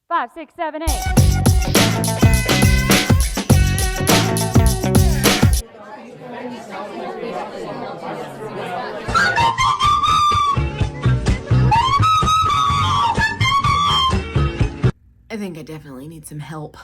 5, 6, 7, 8. I think I definitely need some help.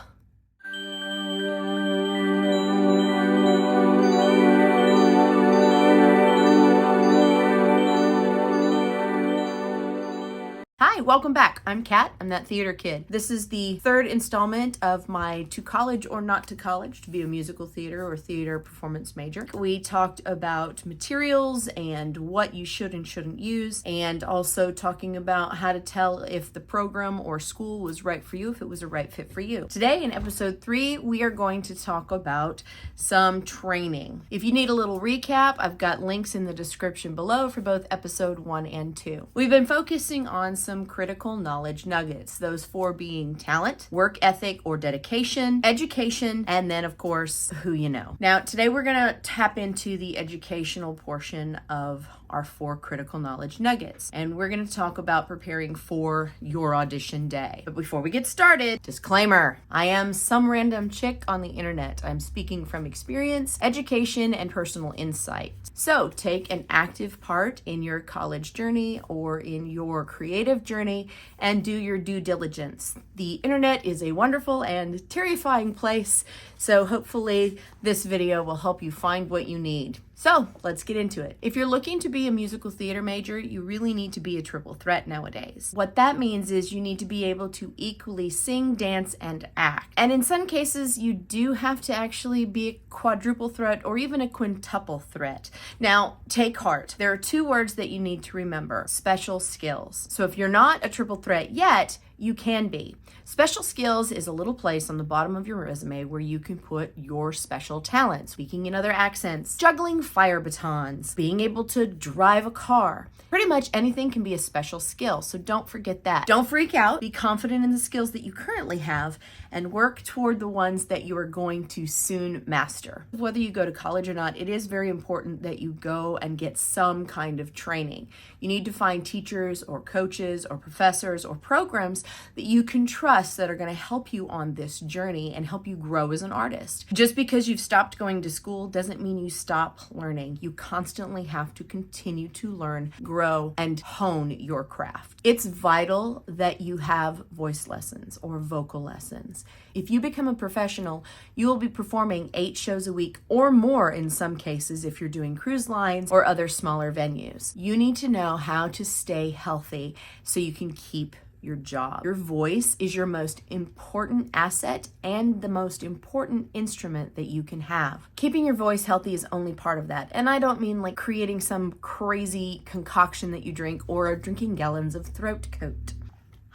Hi, welcome back. I'm Kat. I'm that theater kid. This is the third installment of my To College or Not to College to be a musical theater or theater performance major. We talked about materials and what you should and shouldn't use, and also talking about how to tell if the program or school was right for you, if it was a right fit for you. Today in episode 3, we are going to talk about some training. If you need a little recap, I've got links in the description below for both episode 1 and 2. We've been focusing on some critical knowledge nuggets, those 4 being talent, work ethic or dedication, education, and then of course, who you know. Now, today we're going to tap into the educational portion of our 4 critical knowledge nuggets, and we're going to talk about preparing for your audition day. But before we get started, disclaimer, I am some random chick on the internet. I'm speaking from experience, education, and personal insight. So take an active part in your college journey or in your creative journey and do your due diligence. The internet is a wonderful and terrifying place, so hopefully this video will help you find what you need. So let's get into it. If you're looking to be a musical theater major, you really need to be a triple threat nowadays. What that means is you need to be able to equally sing, dance, and act. And in some cases, you do have to actually be a quadruple threat or even a quintuple threat. Now, take heart. There are 2 words that you need to remember: special skills. So if you're not a triple threat yet, you can be. Special skills is a little place on the bottom of your resume where you can put your special talents: speaking in other accents, juggling fire batons, being able to drive a car. Pretty much anything can be a special skill, so don't forget that. Don't freak out. Be confident in the skills that you currently have and work toward the ones that you are going to soon master. Whether you go to college or not, it is very important that you go and get some kind of training. You need to find teachers or coaches or professors or programs that you can trust that are going to help you on this journey and help you grow as an artist. Just because you've stopped going to school doesn't mean you stop learning. You constantly have to continue to learn, grow, and hone your craft. It's vital that you have voice lessons or vocal lessons. If you become a professional, you will be performing 8 shows a week or more in some cases if you're doing cruise lines or other smaller venues. You need to know how to stay healthy so you can keep your job. Your voice is your most important asset and the most important instrument that you can have. Keeping your voice healthy is only part of that. And I don't mean like creating some crazy concoction that you drink or drinking gallons of throat coat.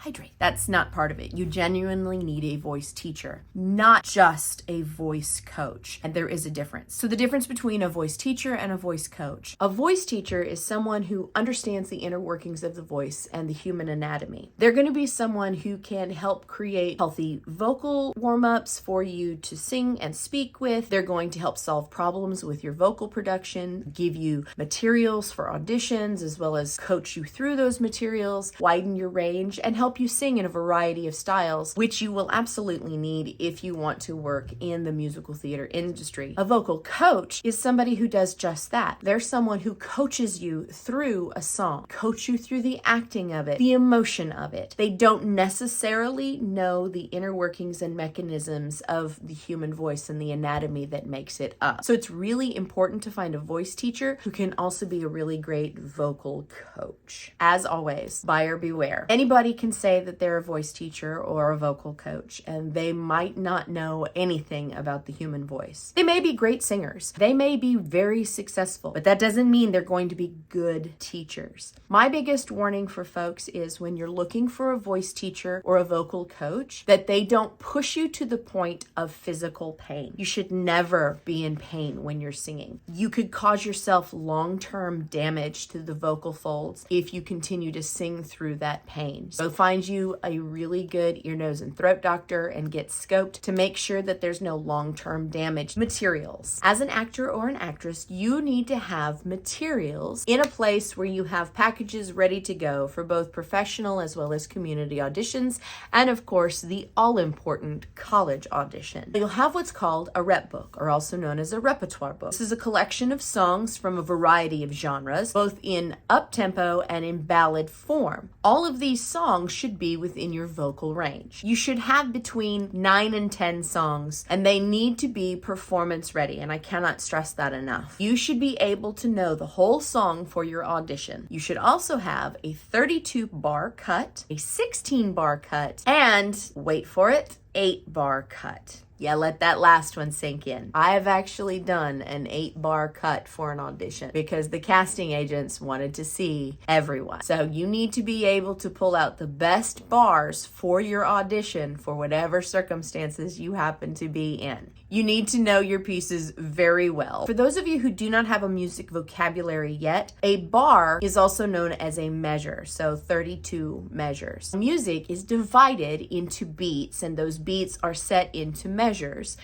Hydrate. That's not part of it. You genuinely need a voice teacher, not just a voice coach. And there is a difference. So the difference between a voice teacher and a voice coach. A voice teacher is someone who understands the inner workings of the voice and the human anatomy. They're going to be someone who can help create healthy vocal warm-ups for you to sing and speak with. They're going to help solve problems with your vocal production, give you materials for auditions, as well as coach you through those materials, widen your range, and help you sing in a variety of styles, which you will absolutely need if you want to work in the musical theater industry. A vocal coach is somebody who does just that. They're someone who coaches you through a song, coach you through the acting of it, the emotion of it. They don't necessarily know the inner workings and mechanisms of the human voice and the anatomy that makes it up. So it's really important to find a voice teacher who can also be a really great vocal coach. As always, buyer beware. Anybody can say that they're a voice teacher or a vocal coach, and they might not know anything about the human voice. They may be great singers. They may be very successful, but that doesn't mean they're going to be good teachers. My biggest warning for folks is when you're looking for a voice teacher or a vocal coach, that they don't push you to the point of physical pain. You should never be in pain when you're singing. You could cause yourself long-term damage to the vocal folds if you continue to sing through that pain. So find find you a really good ear, nose, and throat doctor and get scoped to make sure that there's no long-term damage. Materials. As an actor or an actress, you need to have materials in a place where you have packages ready to go for both professional as well as community auditions, and of course, the all-important college audition. You'll have what's called a rep book, or also known as a repertoire book. This is a collection of songs from a variety of genres, both in up-tempo and in ballad form. All of these songs should be within your vocal range. You should have between 9 and 10 songs, and they need to be performance ready, and I cannot stress that enough. You should be able to know the whole song for your audition. You should also have a 32-bar cut, a 16-bar cut, and, wait for it, 8-bar cut. Yeah, let that last one sink in. I have actually done an 8-bar cut for an audition because the casting agents wanted to see everyone. So you need to be able to pull out the best bars for your audition for whatever circumstances you happen to be in. You need to know your pieces very well. For those of you who do not have a music vocabulary yet, a bar is also known as a measure, so 32 measures. Music is divided into beats, and those beats are set into measures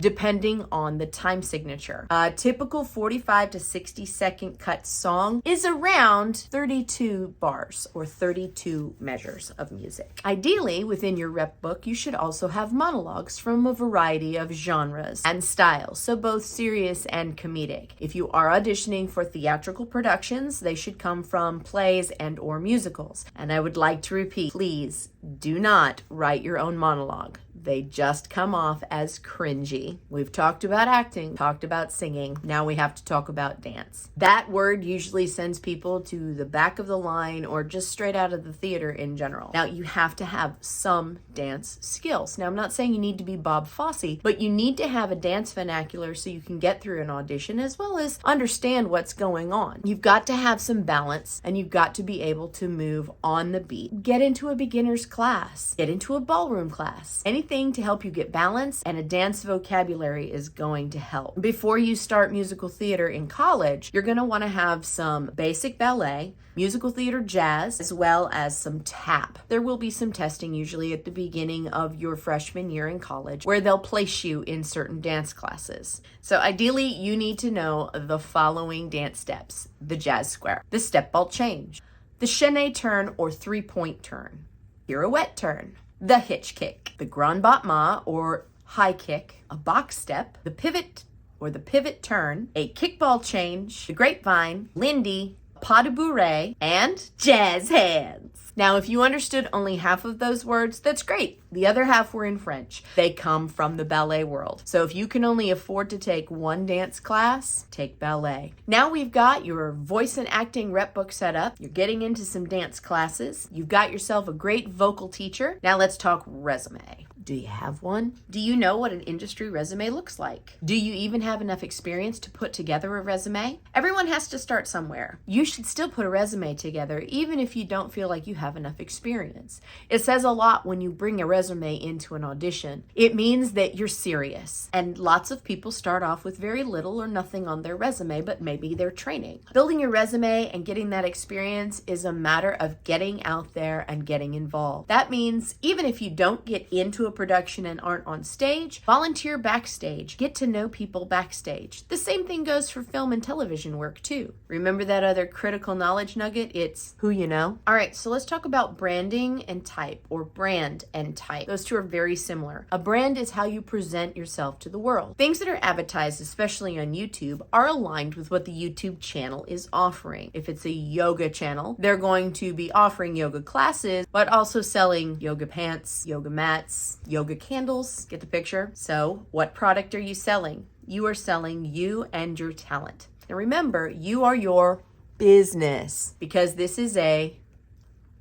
depending on the time signature. A typical 45 to 60 second cut song is around 32 bars or 32 measures of music. Ideally, within your rep book, you should also have monologues from a variety of genres and styles, so both serious and comedic. If you are auditioning for theatrical productions, they should come from plays and or musicals. And I would like to repeat, please do not write your own monologue. They just come off as cringy. We've talked about acting, talked about singing. Now we have to talk about dance. That word usually sends people to the back of the line or just straight out of the theater in general. Now you have to have some dance skills. Now I'm not saying you need to be Bob Fosse, but you need to have a dance vernacular so you can get through an audition as well as understand what's going on. You've got to have some balance and you've got to be able to move on the beat. Get into a beginner's class. Get into a ballroom class. Anything to help you get balance, and a dance vocabulary is going to help. Before you start musical theater in college, you're going to want to have some basic ballet, musical theater jazz, as well as some tap. There will be some testing usually at the beginning of your freshman year in college where they'll place you in certain dance classes. So ideally, you need to know the following dance steps: the jazz square, the step ball change, the chaîné turn or 3-point turn, pirouette turn, the hitch kick, the grand battement or high kick, a box step, the pivot or the pivot turn, a kickball change, the grapevine, Lindy, pas de bourrée, and jazz hands. Now, if you understood only half of those words, that's great. The other half were in French. They come from the ballet world. So if you can only afford to take one dance class, take ballet. Now we've got your voice and acting rep book set up. You're getting into some dance classes. You've got yourself a great vocal teacher. Now let's talk resume. Do you have one? Do you know what an industry resume looks like? Do you even have enough experience to put together a resume? Everyone has to start somewhere. You should still put a resume together even if you don't feel like you have enough experience. It says a lot when you bring a resume into an audition. It means that you're serious. And lots of people start off with very little or nothing on their resume, but maybe they're training. Building your resume and getting that experience is a matter of getting out there and getting involved. That means even if you don't get into a production and aren't on stage, volunteer backstage. Get to know people backstage. The same thing goes for film and television work too. Remember that other critical knowledge nugget? It's who you know. All right, so let's talk about branding and type, or brand and type. Those two are very similar. A brand is how you present yourself to the world. Things that are advertised, especially on YouTube, are aligned with what the YouTube channel is offering. If it's a yoga channel, they're going to be offering yoga classes, but also selling yoga pants, yoga mats, yoga candles. Get the picture? So what product are you selling? You are selling you and your talent. Now remember, you are your business, because this is a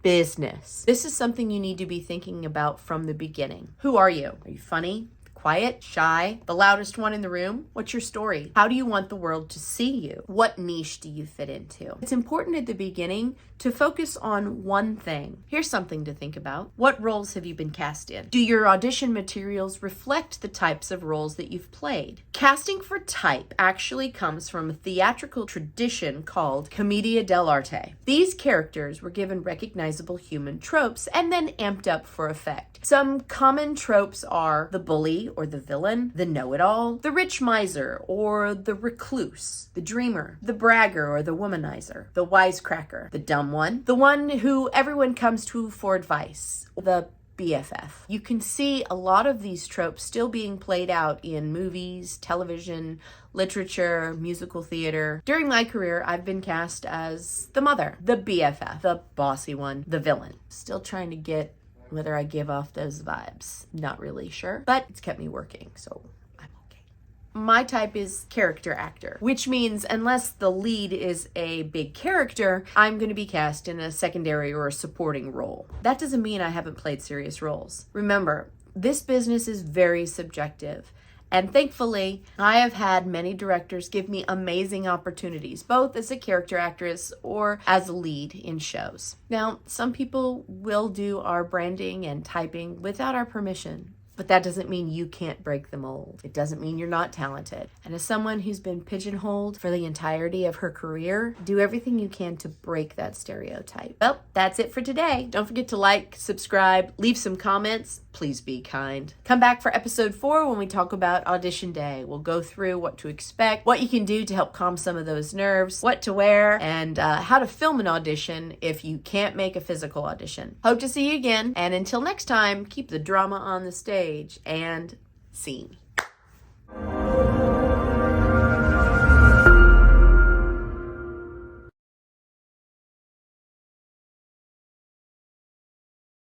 business. This is something you need to be thinking about from the beginning. Who are you? Are you funny, quiet, shy, the loudest one in the room? What's your story? How do you want the world to see you? What niche do you fit into? It's important at the beginning to focus on one thing. Here's something to think about. What roles have you been cast in? Do your audition materials reflect the types of roles that you've played? Casting for type actually comes from a theatrical tradition called commedia dell'arte. These characters were given recognizable human tropes and then amped up for effect. Some common tropes are the bully or the villain, the know-it-all, the rich miser or the recluse, the dreamer, the bragger or the womanizer, the wisecracker, the dumb one, the one who everyone comes to for advice, the BFF. You can see a lot of these tropes still being played out in movies, television, literature, musical theater. During my career, I've been cast as the mother, the BFF, the bossy one, the villain. Still trying to get whether I give off those vibes. Not really sure, but it's kept me working, so I'm okay. My type is character actor, which means unless the lead is a big character, I'm going to be cast in a secondary or a supporting role. That doesn't mean I haven't played serious roles. Remember, this business is very subjective. And thankfully, I have had many directors give me amazing opportunities, both as a character actress or as a lead in shows. Now, some people will do our branding and typing without our permission, but that doesn't mean you can't break the mold. It doesn't mean you're not talented. And as someone who's been pigeonholed for the entirety of her career, do everything you can to break that stereotype. Well, that's it for today. Don't forget to like, subscribe, leave some comments. Please be kind. Come back for episode 4 when we talk about audition day. We'll go through what to expect, what you can do to help calm some of those nerves, what to wear, and how to film an audition if you can't make a physical audition. Hope to see you again. And until next time, keep the drama on the stage and scene.